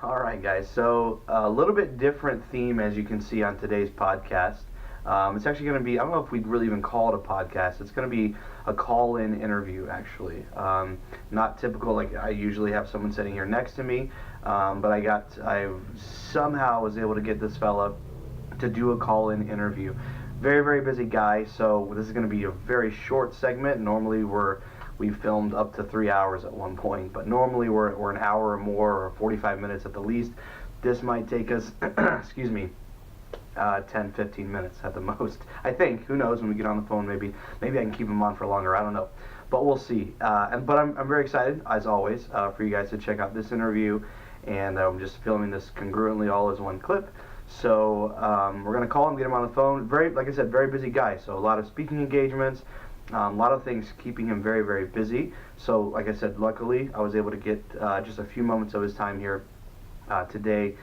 All right, guys. So a little bit different theme, as you can see on today's podcast. It's actually going to be, I don't know if we'd really even call it a podcast. It's going to be a call-in interview, actually. Not typical, like I usually have someone sitting here next to me, but I somehow was able to get this fella to do a call-in interview. Very, very busy guy, so this is going to be a very short segment. Normally we filmed up to 3 hours at one point, but normally we're an hour or more, or 45 minutes at the least. This might take us, excuse me, 10, 15 minutes at the most. I think. Who knows? When we get on the phone, maybe I can keep him on for longer. I don't know, but we'll see. But I'm very excited, as always, for you guys to check out this interview, and I'm just filming this congruently all as one clip. So we're gonna call him, get him on the phone. Very, like I said, very busy guy. So a lot of speaking engagements. A lot of things keeping him very, very busy. So, like I said, luckily I was able to get just a few moments of his time here today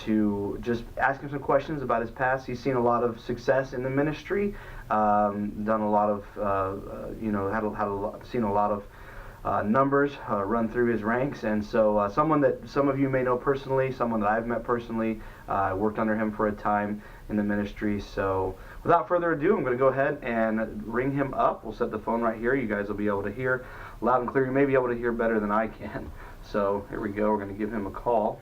to just ask him some questions about his past. He's seen a lot of success in the ministry, done a lot of, seen a lot of numbers run through his ranks, and so someone that some of you may know personally, someone that I've met personally, worked under him for a time in the ministry. So without further ado, I'm going to go ahead and ring him up. We'll set the phone right here. You guys will be able to hear loud and clear. You may be able to hear better than I can. So here we go. We're going to give him a call.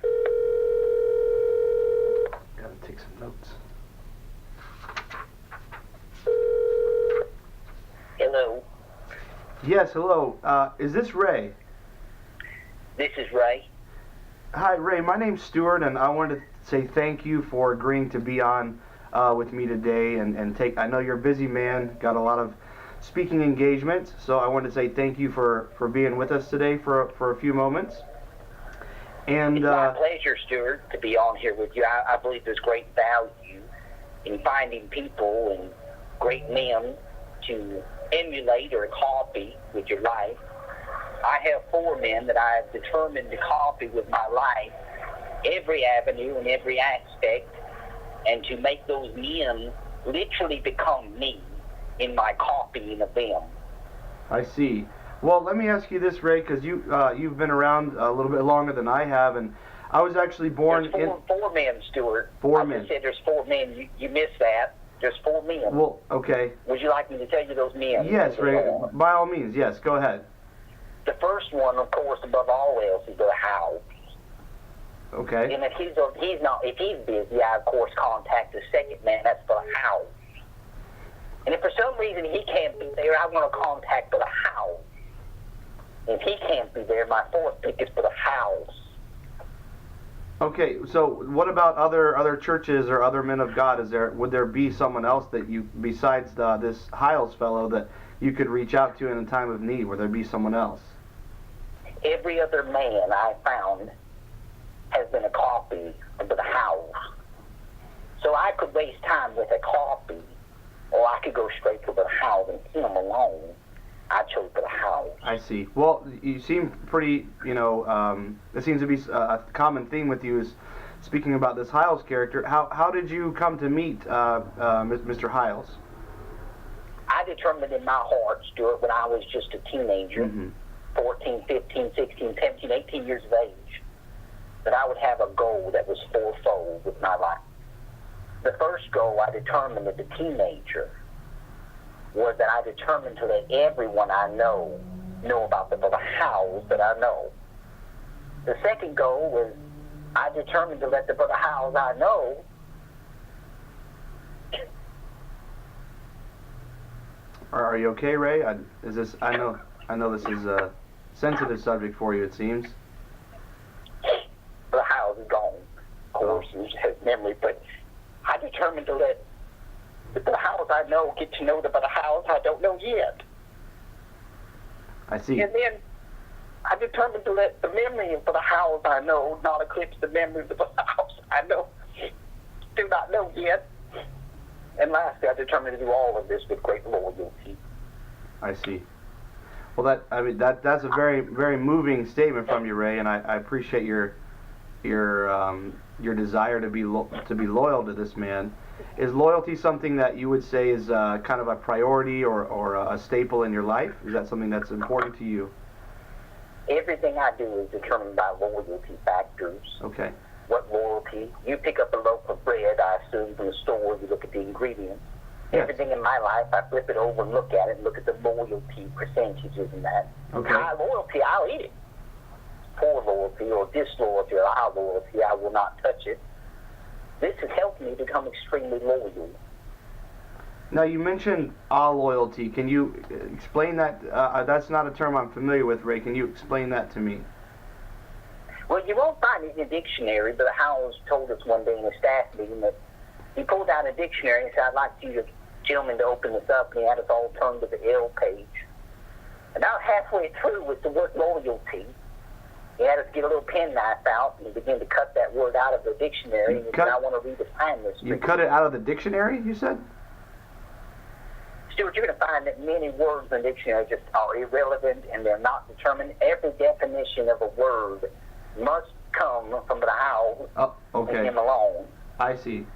Got to take some notes. Hello. Yes, hello. Is this Ray? This is Ray. Hi, Ray. My name's Stuart, and I wanted to say thank you for agreeing to be on with me today and take. I know you're a busy man, got a lot of speaking engagements, so I wanted to say thank you for being with us today for a few moments. And it's my pleasure, Stuart, to be on here with you. I believe there's great value in finding people and great men to emulate or copy with your life. I have 4 men that I have determined to copy with my life, every avenue and every aspect, and to make those men literally become me in my copying of them. I see. Well, let me ask you this, Ray, because you've been around a little bit longer than I have, and I was actually born there's four men, Stuart. 4 men. I just said there's 4 men. You missed that. There's 4 men. Well, okay. Would you like me to tell you those men? Yes, Ray. By all means, yes. Go ahead. The first one, of course, above all else, is the house. Okay. And if he's busy, I of course contact the second man. That's for the house. And if for some reason he can't be there, I want to contact for the house. If he can't be there, my 4th pick is for the house. Okay. So, what about other churches or other men of God? Would there be someone else that you, besides this Hiles fellow, that you could reach out to in a time of need? Would there be someone else? Every other man I found has been a copy of the house. So I could waste time with a copy, or I could go straight to the house and see him alone. I chose for the house. I see. Well, you seem pretty, there seems to be a common theme with you is speaking about this Hiles character. How did you come to meet Mr. Hiles? I determined in my heart, Stuart, when I was just a teenager, 14, 15, 16, 17, 18 years of age, that I would have a goal that was fourfold with my life. The first goal I determined as a teenager was that I determined to let everyone I know about the house that I know. The second goal was I determined to let the brother house I know Are you okay, Ray? I know this is a sensitive subject for you, it seems. the house is gone. Of course, it has memory, but I determined to let the house I know get to know the house I don't know yet. I see. And then I determined to let the memory of the house I know not eclipse the memory of the house I know do not know yet. And lastly, I determined to do all of this with great loyalty. I see. Well, that's a very, very moving statement from you, Ray, and I appreciate your desire to be loyal to this man. Is loyalty something that you would say is kind of a priority or a staple in your life? Is that something that's important to you? Everything I do is determined by loyalty factors. Okay. What loyalty? You pick up a loaf of bread, I assume, from the store, you look at the ingredients. Yes. Everything in my life, I flip it over and look at it and look at the loyalty percentages in that. Okay. High loyalty, I'll eat it. Poor loyalty or disloyalty or high loyalty, I will not touch it. This has helped me become extremely loyal. Now, you mentioned loyalty. Can you explain that? That's not a term I'm familiar with, Ray. Can you explain that to me? Well, you won't find it in a dictionary, but Howes told us one day in a staff meeting that he pulled out a dictionary and said, I'd like you gentlemen to open this up, and he had us all turn to the L page. About halfway through with the word loyalty, he had us get a little penknife out and begin to cut that word out of the dictionary, and he said, I want to redefine this. You cut it out of the dictionary, you said? Stuart, you're going to find that many words in the dictionary just are irrelevant and they're not determined. Every definition of a word must come from the Howes and him alone. I see.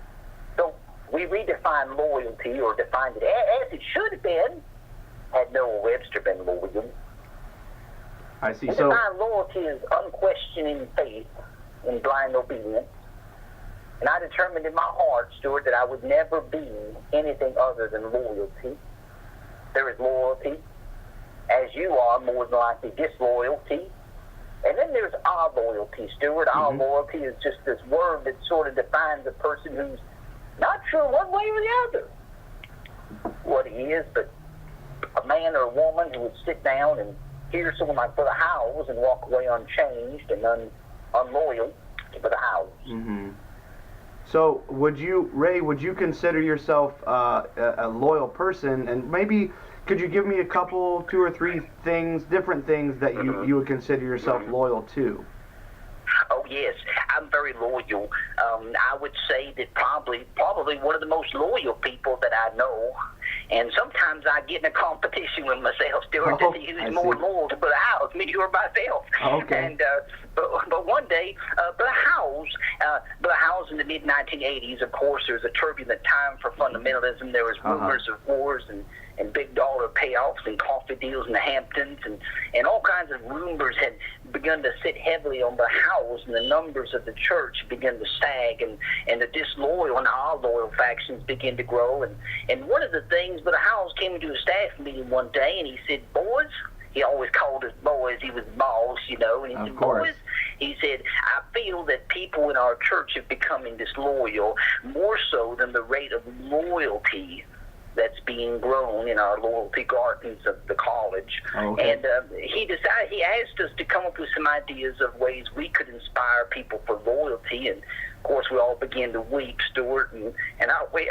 So we redefined loyalty, or defined it as it should have been, had Noah Webster been loyal. I see. We define loyalty as unquestioning faith in blind obedience. And I determined in my heart, Stuart, that I would never be anything other than loyalty. There is loyalty, as you are, more than likely disloyalty. And then there's our loyalty, Stuart. Our loyalty is just this word that sort of defines a person who's not sure one way or the other what he is, but a man or a woman who would sit down and hear someone like Brother Howes and walk away unchanged and unloyal to Brother Howes. Mm-hmm. So, Ray, would you consider yourself a loyal person? And maybe could you give me a couple, 2 or 3 different things that you would consider yourself loyal to? Oh, yes. I'm very loyal. I would say that probably one of the most loyal people that I know. And sometimes I get in a competition with myself, Stuart, to see who's more loyal to Brother Howes, me or myself. Okay. And but one day, Brother Howes in the mid-1980s, of course, there was a turbulent time for fundamentalism. There was rumors of wars and big dollar payoffs and coffee deals in the Hamptons, and all kinds of rumors had begun to sit heavily on the Howes, and the numbers of the church began to sag, and the disloyal and our loyal factions began to grow. And one of the things, Brother Howes came into a staff meeting one day, and he said, boys, he always called us boys, he was boss, and he said, boys, he said, I feel that people in our church are becoming disloyal more so than the rate of loyalty that's being grown in our loyalty gardens of the college. Okay. And he asked us to come up with some ideas of ways we could inspire people for loyalty. And of course, we all began to weep, Stuart. And I went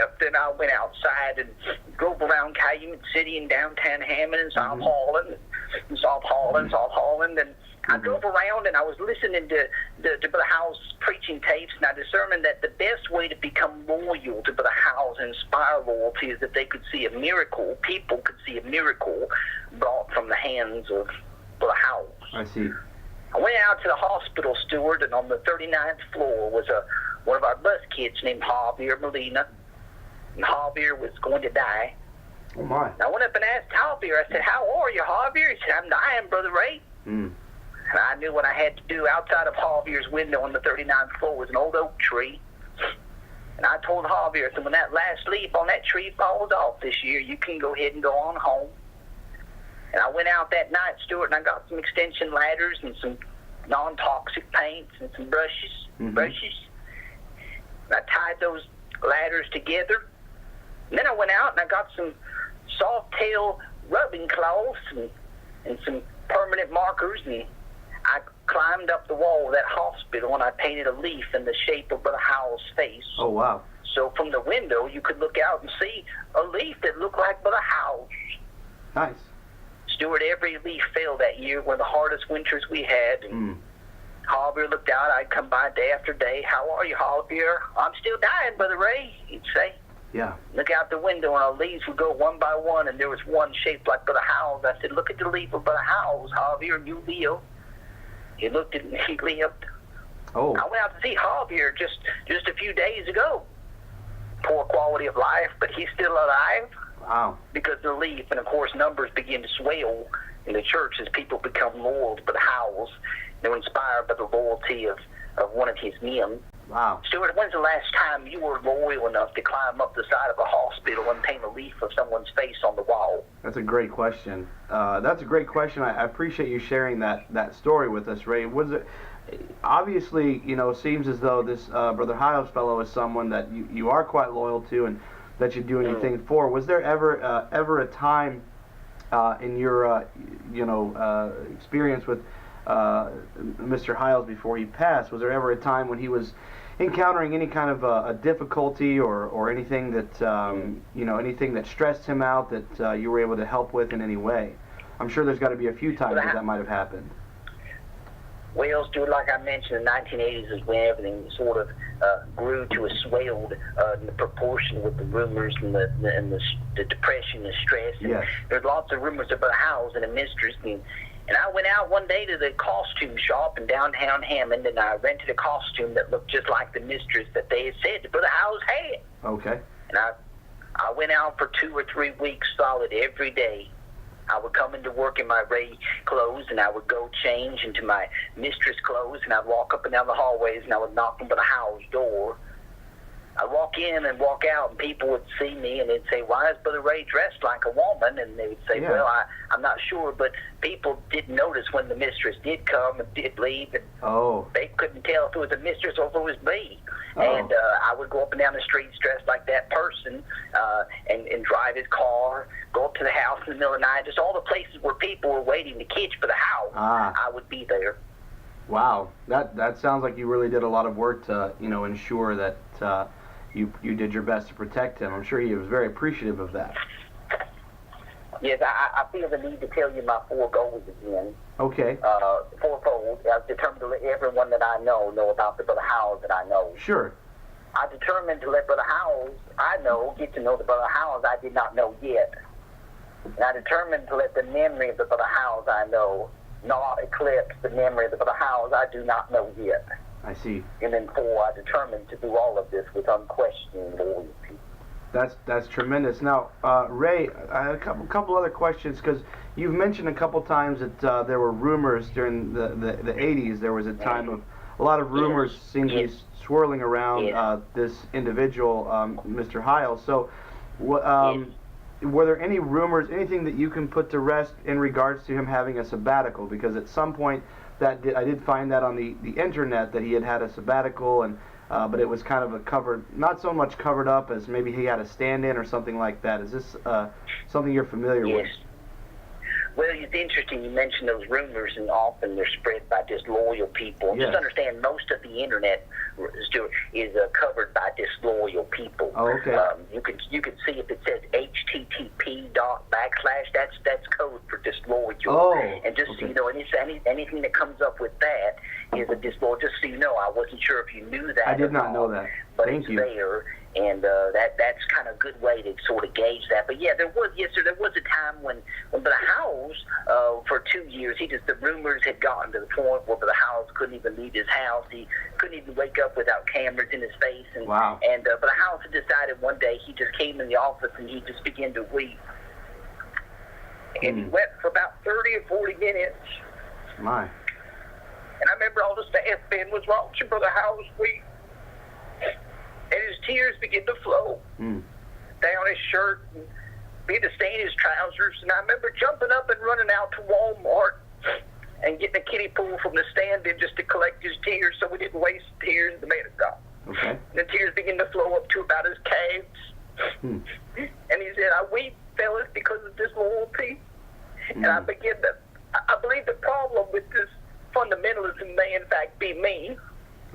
outside and drove around Calumet City and downtown Hammond and South Holland, and I drove around and I was listening to Brother Howes' preaching tapes, and I determined that the best way to become loyal to Brother Howes and inspire loyalty is that they could see a miracle. People could see a miracle brought from the hands of Brother Howes. I see. I went out to the hospital, Stuart, and on the 39th floor was one of our bus kids named Javier Molina, and Javier was going to die. Oh, my. And I went up and asked Javier, I said, how are you, Javier? He said, I'm dying, Brother Ray. And I knew what I had to do. Outside of Javier's window on the 39th floor was an old oak tree. And I told Javier, so when that last leaf on that tree falls off this year, you can go ahead and go on home. And I went out that night, Stuart, and I got some extension ladders and some non-toxic paints and some brushes. And I tied those ladders together. And then I went out and I got some soft tail rubbing cloths and some permanent markers, and I climbed up the wall of that hospital and I painted a leaf in the shape of Brother Howes' face. Oh, wow. So from the window you could look out and see a leaf that looked like Brother Howes. Nice. Stuart, every leaf fell that year, one of the hardest winters we had. And Javier looked out. I'd come by day after day. How are you, Javier? I'm still dying, Brother Ray, he'd say. Yeah. Look out the window, and our leaves would go one by one, and there was one shaped like Brother Howes. I said, look at the leaf of Brother Howes, Javier, and you live. He looked at me, he lived. Oh. I went out to see Javier just a few days ago. Poor quality of life, but he's still alive. Wow. Because of the leaf, and of course numbers begin to swell in the church as people become loyal to Brother Howells. They're inspired by the loyalty of one of his men. Wow. Stuart, when's the last time you were loyal enough to climb up the side of a hospital and paint a leaf of someone's face on the wall? That's a great question. That's a great question. I appreciate you sharing that story with us, Ray. Was it obviously, seems as though this Brother Hiles fellow is someone that you are quite loyal to and that you do anything for. Was there ever a time in your experience with Mr. Hiles before he passed? Was there ever a time when he was encountering any kind of a difficulty or anything that anything that stressed him out that you were able to help with in any way? I'm sure there's got to be a few times that might have happened. Well, Stuart, like I mentioned, the 1980s is when everything sort of grew to a swelled in the proportion with the rumors and the depression, the stress. And yes. There's lots of rumors about Howells and a mistress. And I went out one day to the costume shop in downtown Hammond, and I rented a costume that looked just like the mistress that they had said that Brother Howells had. Okay. And I went out for 2 or 3 weeks solid every day. I would come into work in my Ray clothes, and I would go change into my mistress clothes, and I'd walk up and down the hallways, and I would knock on Brother Howell's door. I'd walk in and walk out, and people would see me, and they'd say, "Why is Brother Ray dressed like a woman?" And they would say, yeah. "Well, I'm not sure," but people didn't notice when the mistress did come and did leave, and they couldn't tell if it was a mistress or if it was me. And I would go up and down the streets dressed like that person and drive his car, go up to the house in the middle of the night, just all the places where people were waiting to catch for the house. I would be there. Wow, that sounds like you really did a lot of work to ensure that you did your best to protect him. I'm sure he was very appreciative of that. Yes, I feel the need to tell you my 4 goals again. Okay. Fourfold. I've determined to let everyone that I know about the Brother Howells that I know. Sure. I determined to let Brother Howells I know get to know the Brother Howells I did not know yet. And I determined to let the memory of the Brother Howells I know not eclipse the memory of the Brother Howells I do not know yet. I see. And then 4, I determined to do all of this with unquestioning loyalty. That's tremendous. Now, Ray, I had a couple other questions, because you've mentioned a couple times that there were rumors during the 80s. There was a time of a lot of rumors seemed to be swirling around this individual, Mr. Hiles. So, were there any rumors, anything that you can put to rest in regards to him having a sabbatical? Because at some point, I did find that on the internet that he had a sabbatical, and but it was kind of not so much covered up as maybe he had a stand-in or something like that. Is this something you're familiar with? Well, it's interesting you mentioned those rumors, and often they're spread by disloyal people. Yes. Just understand, most of the internet, Stuart, is covered by disloyal people. Oh, okay. You can see if it says http:// that's code for disloyal. Oh, and just so you know, anything that comes up with that is a disloyal. Just so you know, I wasn't sure if you knew that. I did not know that. But Thank you. There. And that's kind of a good way to sort of gauge that. But yeah, there was a time when Brother Howells, for 2 years, the rumors had gotten to the point where Brother Howells couldn't even leave his house. He couldn't even wake up without cameras in his face. And, wow. And Brother Howells had decided one day, he just came in the office and he just began to weep. And he wept for about 30 or 40 minutes. My. And I remember all the staff men was watching Brother Howells weep. And his tears began to flow down his shirt and began to stain his trousers. And I remember jumping up and running out to Walmart and getting a kiddie pool from the stand-in just to collect his tears so we didn't waste tears. The man of God. Okay. And the tears began to flow up to about his calves. And he said, "I weep, fellas, because of disloyalty." And I believe the problem with this fundamentalism may in fact be me.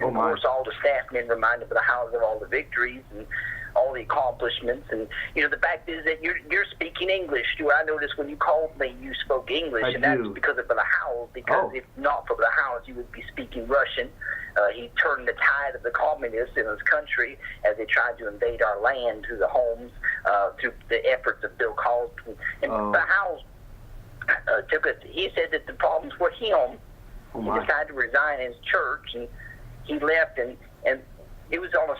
Of course, all the staff men reminded Brother Howells of all the victories and all the accomplishments. And, the fact is that you're speaking English, Stuart. I noticed when you called me, you spoke English. And that's because of Brother Howells, because if not for Brother Howells, you would be speaking Russian. He turned the tide of the communists in his country as they tried to invade our land through the homes, through the efforts of Bill Cosby. And Brother Howells he said that the problems were him. He decided to resign his church, and he left, and it was on a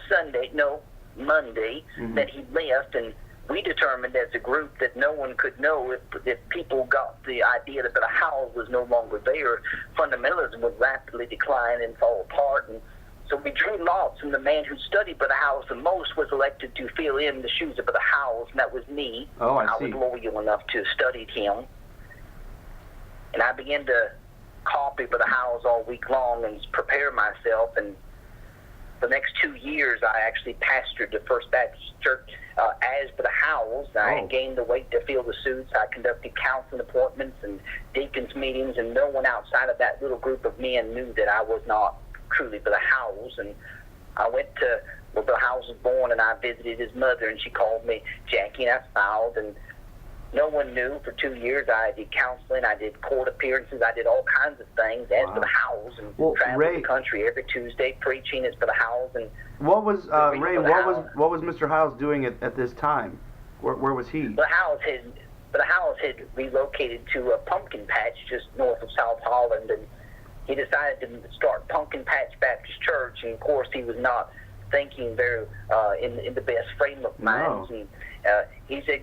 Monday, that he left, and we determined as a group that no one could know if people got the idea that the house was no longer there, fundamentalism would rapidly decline and fall apart. And so we drew lots, and the man who studied by the house the most was elected to fill in the shoes of the house, and that was me. Oh, I see. was loyal enough to study him. And I began to copy by the house all week long and prepare myself. And the next 2 years, I actually pastored the First Baptist Church as per the house. I had gained the weight to fill the suits. I conducted counseling appointments and deacons meetings, and no one outside of that little group of men knew that I was not truly by the house. And I went to where the house was born, and I visited his mother, and she called me Jackie, and I smiled, and no one knew. For 2 years, I did counseling, I did court appearances, I did all kinds of things as for the house, and traveled the country every Tuesday preaching as for the house. And what was Ray? What was Mr. Hiles doing at this time? Where was he? The house had relocated to a pumpkin patch just north of South Holland, and he decided to start Pumpkin Patch Baptist Church. And of course, he was not thinking very in the best frame of mind. No. And, he said,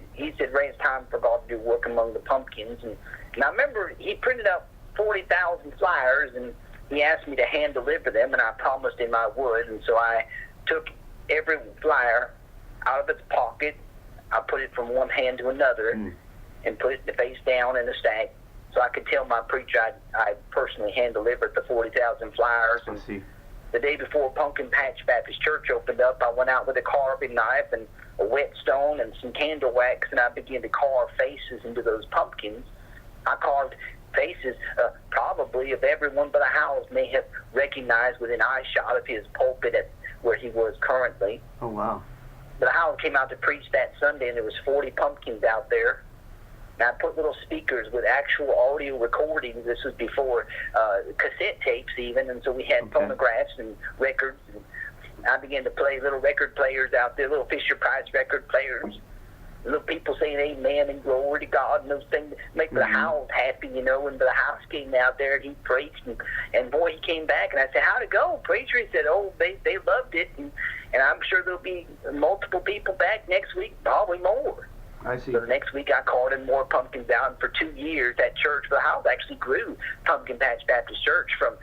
Ray, it's time for God to do work among the pumpkins. And I remember he printed up 40,000 flyers, and he asked me to hand deliver them, and I promised him I would. And so I took every flyer out of its pocket, I put it from one hand to another, and put it face down in a stack, so I could tell my preacher I personally hand delivered the 40,000 flyers. I see. The day before Pumpkin Patch Baptist Church opened up, I went out with a carving knife and a whetstone and some candle wax, and I began to carve faces into those pumpkins. I carved faces probably of everyone but the house may have recognized within eyeshot of his pulpit at where he was currently. Oh, wow. The house came out to preach that Sunday, and there was 40 pumpkins out there. And I put little speakers with actual audio recordings. This was before cassette tapes even, and so we had phonographs and records. And I began to play little record players out there, little Fisher-Price record players. Little people saying amen and glory to God and those things make the house happy, you know. And the house came out there and he preached, and boy, he came back, and I said, how'd it go, preacher? He said, oh, they loved it, and I'm sure there'll be multiple people back next week, probably more. I see. So the next week I carted more pumpkins out, and for 2 years that church, the house actually grew, Pumpkin Patch Baptist Church, from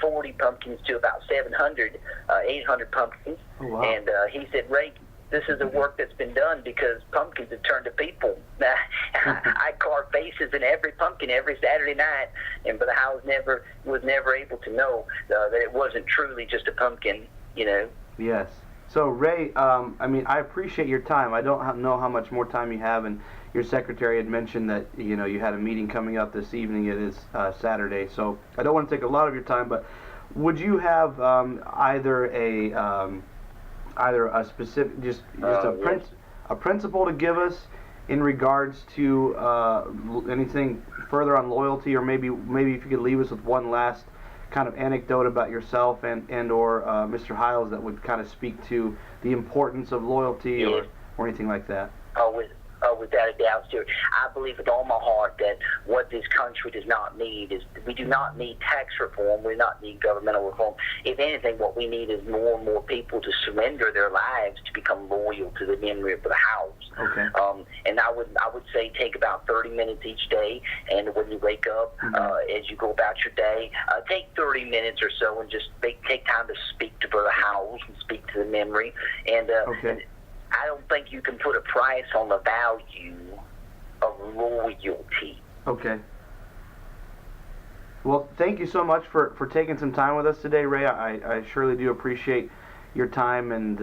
40 pumpkins to about 700, 800 pumpkins. Oh, wow. And he said, Ray, this is the work that's been done because pumpkins have turned to people. I carved faces in every pumpkin every Saturday night, but the house was never able to know that it wasn't truly just a pumpkin, you know. Yes. So, Ray, I appreciate your time. I don't know how much more time you have, and your secretary had mentioned that, you had a meeting coming up this evening. It is Saturday, so I don't want to take a lot of your time, but would you have either a specific, just a principle to give us in regards to anything further on loyalty, or maybe if you could leave us with one last kind of anecdote about yourself and or Mr. Hiles that would kind of speak to the importance of loyalty or anything like that? Without a doubt, Stuart. I believe with all my heart that what this country does not need is, we do not need tax reform. We do not need governmental reform. If anything, what we need is more and more people to surrender their lives to become loyal to the memory of the house. Okay. And I would say take about 30 minutes each day, and when you wake up, as you go about your day, take 30 minutes or so and just take time to speak to Brother Howells and speak to the memory. And I don't think you can put a price on the value of loyalty. Okay. Well, thank you so much for taking some time with us today, Ray. I surely do appreciate your time, and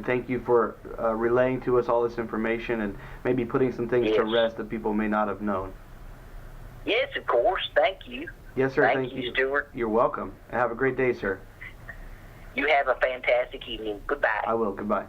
thank you for relaying to us all this information and maybe putting some things to rest that people may not have known. Yes, of course. Thank you. Yes, sir. Thank you, Stuart. You're welcome. And have a great day, sir. You have a fantastic evening. Goodbye. I will. Goodbye.